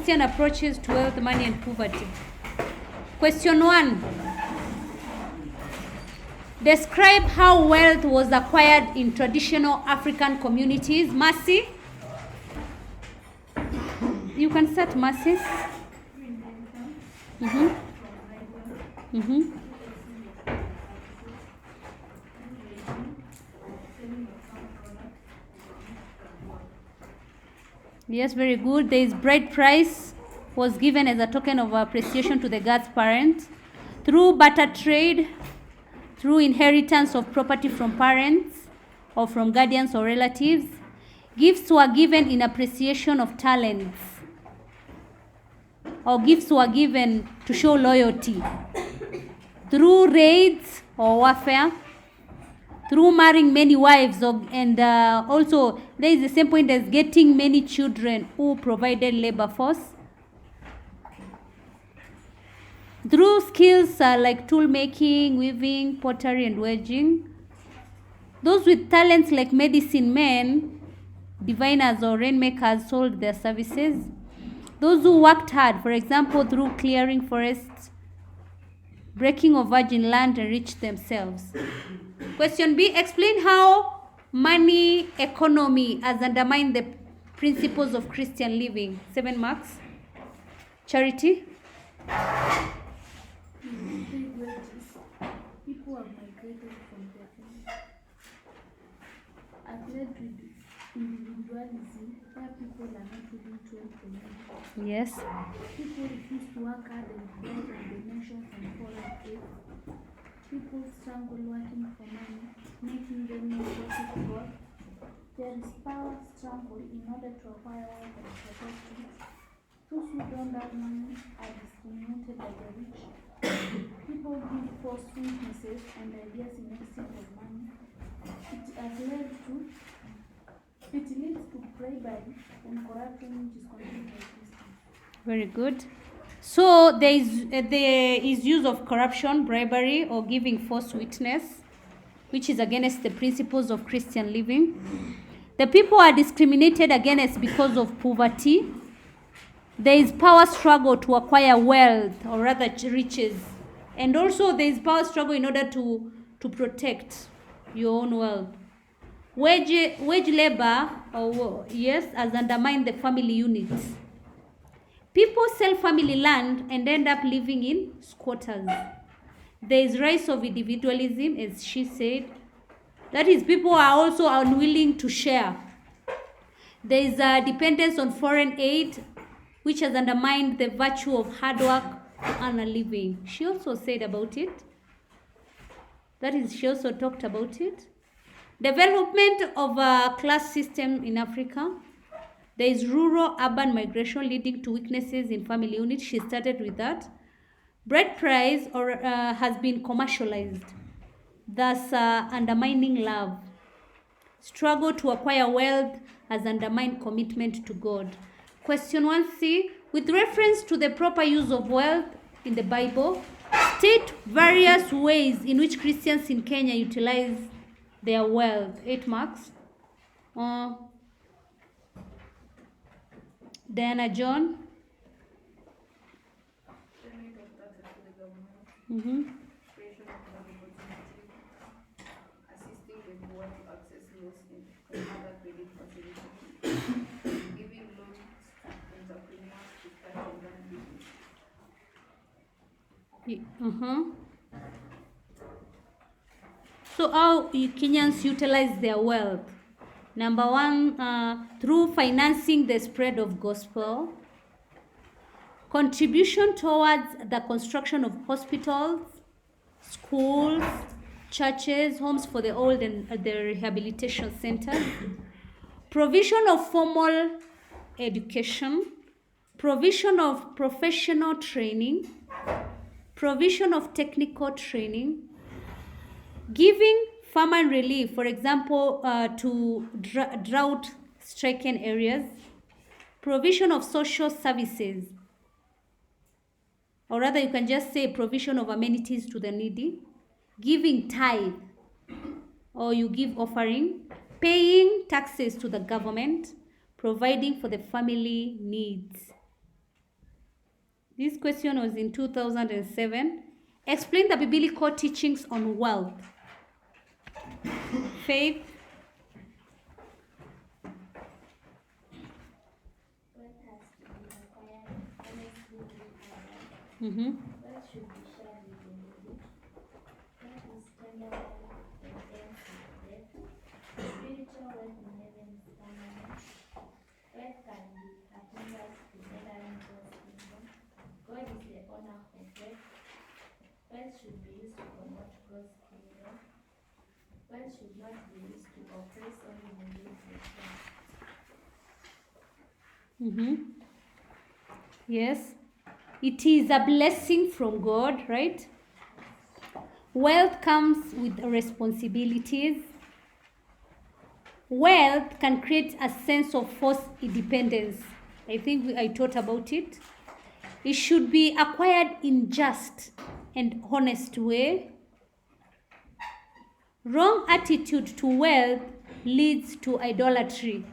Christian approaches to wealth, money, and poverty. Question 1. Describe how wealth was acquired in traditional African communities. Mercy? You can start, Mercy. Yes, very good. There is bride price was given as a token of appreciation to the god's parents. Through barter trade, through inheritance of property from parents or from guardians or relatives, gifts were given in appreciation of talents, or gifts were given to show loyalty. Through raids or warfare, through marrying many wives, and also there is the same point as getting many children who provided labor force. Through skills like tool making, weaving, pottery, and wedging. Those with talents like medicine men, diviners, or rainmakers sold their services. Those who worked hard, for example, through clearing forests, breaking of virgin land, enriched themselves. Question B. Explain how money economy has undermined the principles of Christian living. 7 marks. Charity? People have migrated from their home. I've led with individualism, where people are not willing to help community. Yes. People refuse to work hard and depend on donations and foreign aid. People struggle working for money, making them more worthy to God. There is power struggle in order to acquire wealth and protect it. Those who don't have money are discriminated by the rich. People give false witnesses and ideas in exchange of money. It leads to bribery and corruption, which is controlled by Christians. Very good. So there is use of corruption, bribery, or giving false witness, which is against the principles of Christian living. The people are discriminated against because of poverty. There is power struggle to acquire wealth, or rather riches. And also there is power struggle in order to protect your own wealth. Wage labor, has undermined the family units. People sell family land and end up living in squatters. There is rise of individualism, as she said. That is, people are also unwilling to share. There is a dependence on foreign aid, which has undermined the virtue of hard work to earn a living. She also said about it. That is, she also talked about it. Development of a class system in Africa. There is rural-urban migration leading to weaknesses in family units. She started with that. Bread price has been commercialized, thus undermining love. Struggle to acquire wealth has undermined commitment to God. Question 1C. With reference to the proper use of wealth in the Bible, state various ways in which Christians in Kenya utilize their wealth. 8 marks. Diana John. Creation of opportunity, assisting the poor to access loans and other credit facilities, giving loans to entrepreneurs to start and run business. So how Kenyans utilize their wealth? Number 1, through financing the spread of gospel, contribution towards the construction of hospitals, schools, churches, homes for the old, and the rehabilitation centers, provision of formal education, provision of professional training, provision of technical training, giving famine relief, for example, to drought-stricken areas, provision of social services, or rather you can just say provision of amenities to the needy, giving tithe, or you give offering, paying taxes to the government, providing for the family needs. This question was in 2007. Explain the biblical teachings on wealth. Faith. Wealth has to be acquired honestly through hard work. Mm-hmm. Wealth should be shared with the needy. Wealth is tangible and ends with death. Spiritual wealth in heaven is permanent. Wealth can be a hindrance to entering God's kingdom. God is the owner of wealth. Wealth should be used to promote God's kingdom. Wealth should not be used to oppress or humiliate the poor. Mm-hmm. Yes. It is a blessing from God, right? Wealth comes with responsibilities. Wealth can create a sense of false independence. I think I taught about it. It should be acquired in just and honest way. Wrong attitude to wealth leads to idolatry.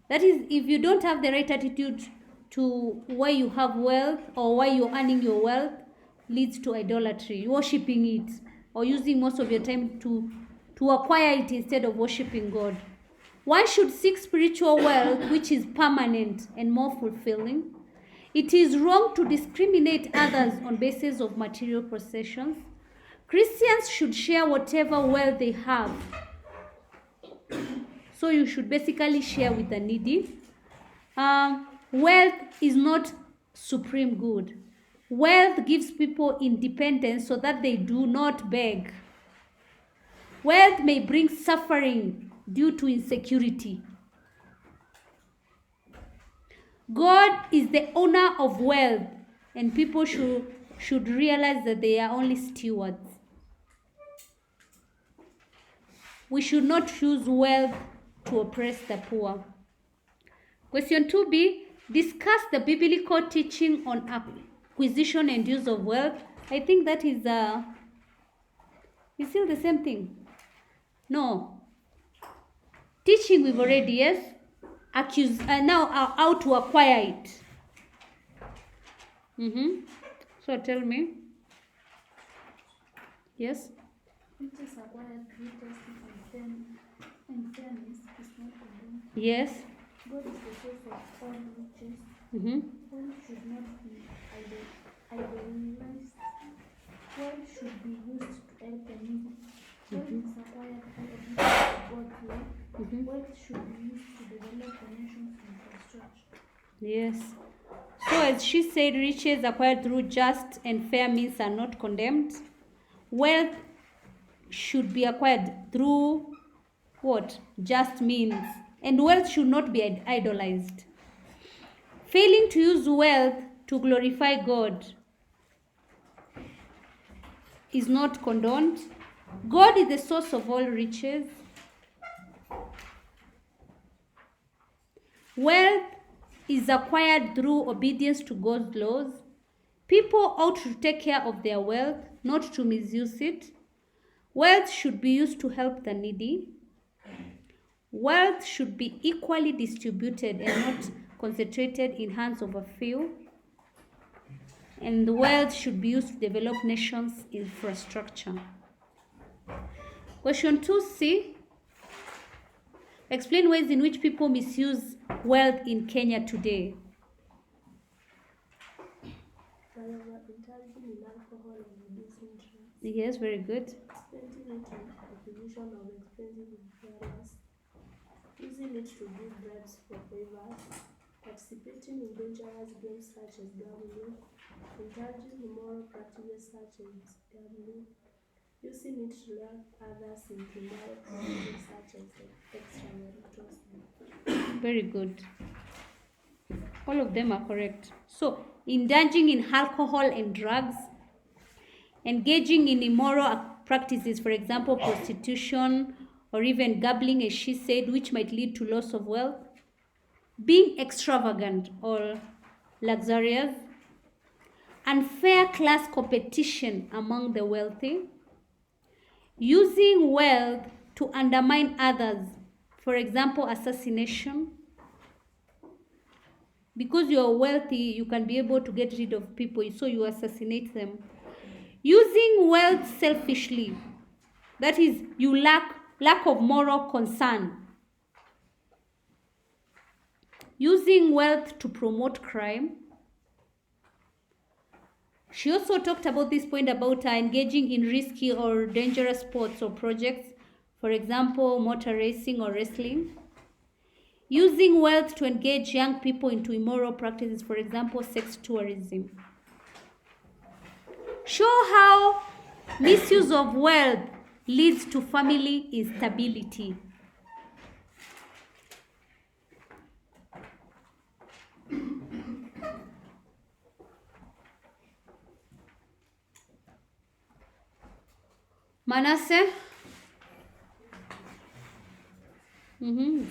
That is, if you don't have the right attitude to why you have wealth or why you're earning your wealth, leads to idolatry, worshipping it, or using most of your time to acquire it instead of worshipping God. One should seek spiritual wealth which is permanent and more fulfilling. It is wrong to discriminate others on basis of material possessions. Christians should share whatever wealth they have. So you should basically share with the needy. Wealth is not supreme good. Wealth gives people independence so that they do not beg. Wealth may bring suffering due to insecurity. God is the owner of wealth, and people should realize that they are only stewards. We should not use wealth to oppress the poor. Question 2b, discuss the biblical teaching on acquisition and use of wealth. I think that is still the same thing. No. Teaching we've already, yes. Now how to acquire it. So tell me. Yes. Riches acquired through testing and fairness is not condemned. Yes. God is the source of all riches. Wealth should not be idolized. Wealth should be used to help the needy. Wealth is acquired through obedience to God's will. Wealth should be used to develop the nation's infrastructure. Yes. So as she said, riches acquired through just and fair means are not condemned. Wealth should be acquired through what? Just means. And wealth should not be idolized. Failing to use wealth to glorify God is not condoned. God is the source of all riches. Wealth is acquired through obedience to God's laws. People ought to take care of their wealth, not to misuse it. Wealth should be used to help the needy. Wealth should be equally distributed and not concentrated in hands of a few. And the wealth should be used to develop nations' infrastructure. Question 2c. Explain ways in which people misuse wealth in Kenya today. Indulging in alcohol and reducing drugs. Yes, very good. Spending it on acquisition of expensive materials. Using it to give bribes for favors. Participating in dangerous games such as gambling. Indulging in immoral practices such as gambling. Using it to lure others into immoral practices such as extramarital sex. Very good. All of them are correct. So, indulging in alcohol and drugs, engaging in immoral practices, for example, prostitution or even gambling, as she said, which might lead to loss of wealth, being extravagant or luxurious, unfair class competition among the wealthy, using wealth to undermine others, for example, assassination, because you're wealthy, you can be able to get rid of people, so you assassinate them. Using wealth selfishly, that is, you lack of moral concern. Using wealth to promote crime. She also talked about this point about engaging in risky or dangerous sports or projects, for example, motor racing or wrestling. Using wealth to engage young people into immoral practices, for example, sex tourism. Show how misuse of wealth leads to family instability. Manasseh?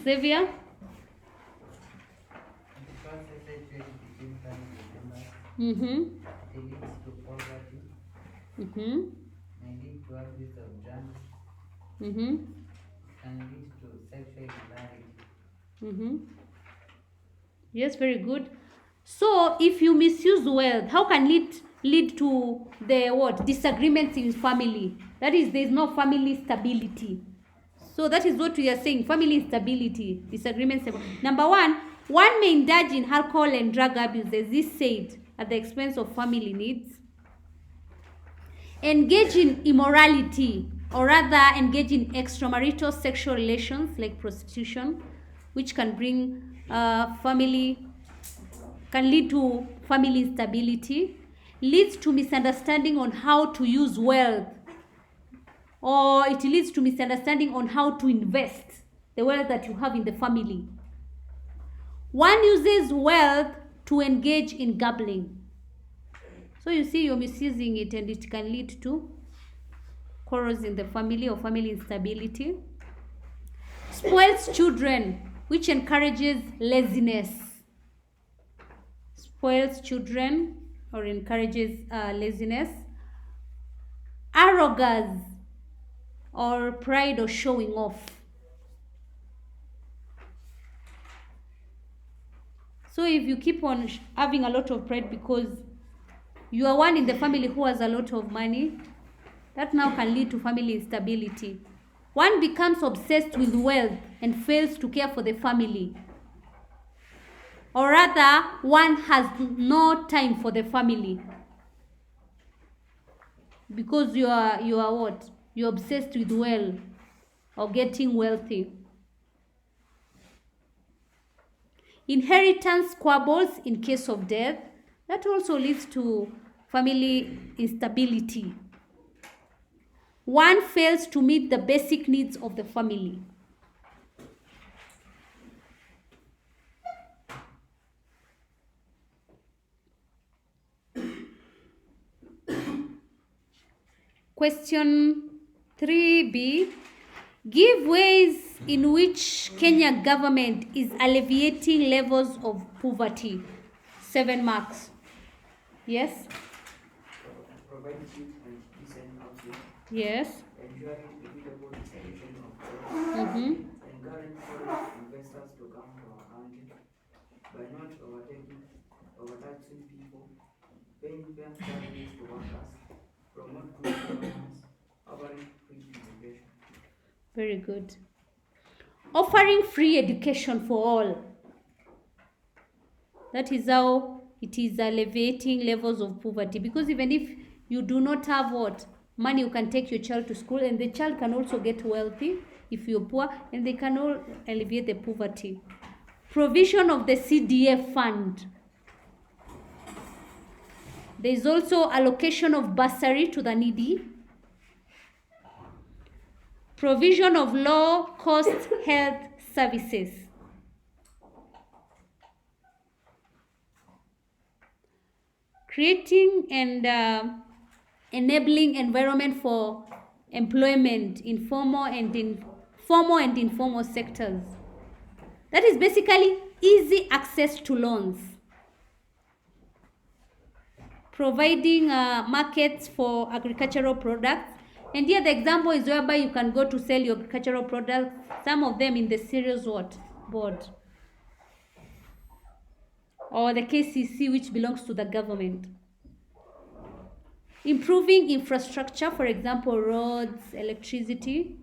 Xavier? Because trade between family members, it leads to poverty, may lead to abuse of drugs, can lead to sexual immorality. Yes, very good. So, if you misuse wealth, how can it lead to the what? Disagreements in family. That is, there is no family stability. So that is what we are saying, family instability, disagreements. Number one may indulge in alcohol and drug abuse, as this said, at the expense of family needs. Engage in immorality, or rather engage in extramarital sexual relations like prostitution, which can bring can lead to family instability, leads to misunderstanding on how to use wealth, or it leads to misunderstanding on how to invest the wealth that you have in the family. One uses wealth to engage in gambling. So you see, you're misusing it, and it can lead to quarrels in the family or family instability. Spoils children, which encourages laziness. Spoils children or encourages laziness. Arrogance, or pride or showing off. So if you keep on having a lot of pride because you are one in the family who has a lot of money, that now can lead to family instability. One becomes obsessed with wealth and fails to care for the family. Or rather, one has no time for the family. Because you are what? You're obsessed with wealth or getting wealthy. Inheritance squabbles in case of death. That also leads to family instability. One fails to meet the basic needs of the family. Question 3b. Give ways in which Kenya government is alleviating levels of poverty. 7 marks. Yes? Provide cheap and decent housing, Yes. ensuring equitable distribution of wealth, encourage foreign investors to come to our country by not overtaxing people, paying fair salaries to workers, promote good governance, offering free education. Very good. Offering free education for all. That is how it is alleviating levels of poverty. Because even if you do not have what? Money, you can take your child to school, and the child can also get wealthy if you're poor, and they can all alleviate the poverty. Provision of the CDF fund. There is also allocation of bursary to the needy. Provision of low-cost health services. Creating and enabling environment for employment in formal and informal sectors. That is basically easy access to loans. Providing markets for agricultural products. And here the example is whereby you can go to sell your agricultural products, some of them in the cereals board. or the KCC, which belongs to the government. Improving infrastructure, for example, roads, electricity.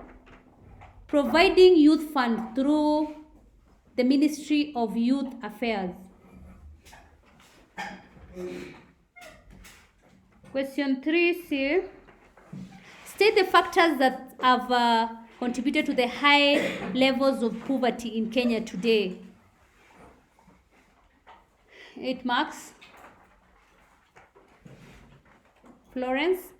Providing youth fund through the Ministry of Youth Affairs. Question 3C. State the factors that have contributed to the high levels of poverty in Kenya today. 8 marks. Florence?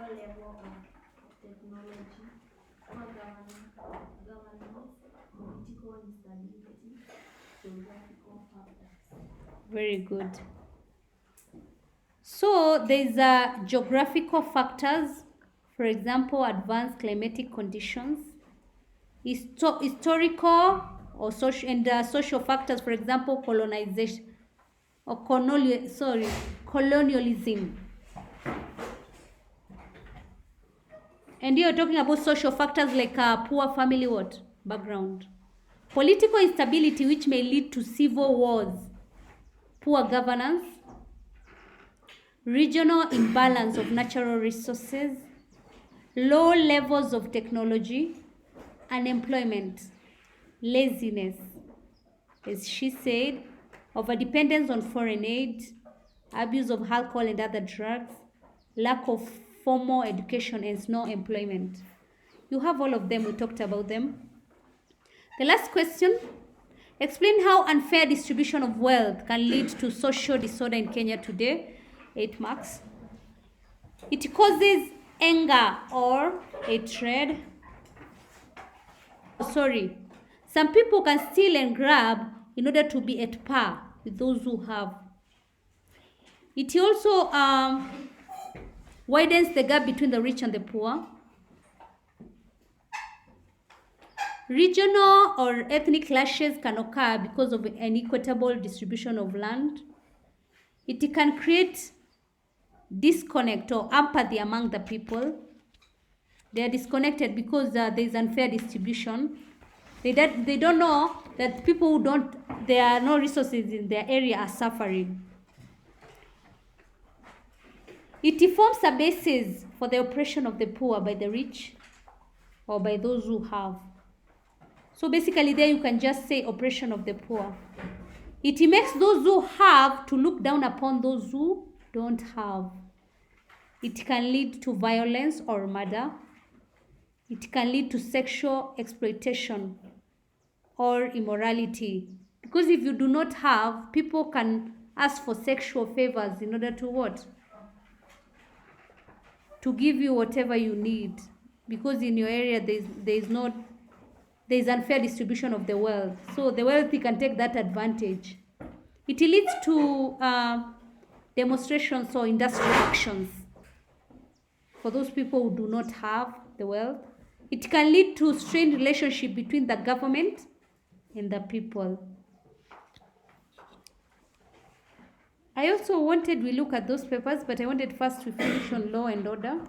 Level of technology, poor governance, political instability, geographical factors. Very good. So there's geographical factors, for example, advanced climatic conditions, historical or social and social factors, for example, colonization or colonialism. And you're talking about social factors like poor family background. Political instability, which may lead to civil wars. Poor governance. Regional imbalance of natural resources. Low levels of technology. Unemployment. Laziness. As she said, overdependence on foreign aid. Abuse of alcohol and other drugs. Lack of formal education and no employment. You have all of them, we talked about them. The last question, explain how unfair distribution of wealth can lead to social disorder in Kenya today. 8 marks. It causes anger or hatred. Some people can steal and grab in order to be at par with those who have. It also widens the gap between the rich and the poor. Regional or ethnic clashes can occur because of unequitable distribution of land. It can create disconnect or apathy among the people. They are disconnected because there is unfair distribution. They don't know that people who there are no resources in their area are suffering. It forms a basis for the oppression of the poor by the rich or by those who have. So basically there you can just say oppression of the poor. It makes those who have to look down upon those who don't have. It can lead to violence or murder. It can lead to sexual exploitation or immorality. Because if you do not have, people can ask for sexual favors in order to what? To give you whatever you need. Because in your area there's unfair distribution of the wealth. So the wealthy can take that advantage. It leads to demonstrations or industrial actions for those people who do not have the wealth. It can lead to strained relationship between the government and the people. I also wanted we look at those papers, but I wanted first to finish on law and order.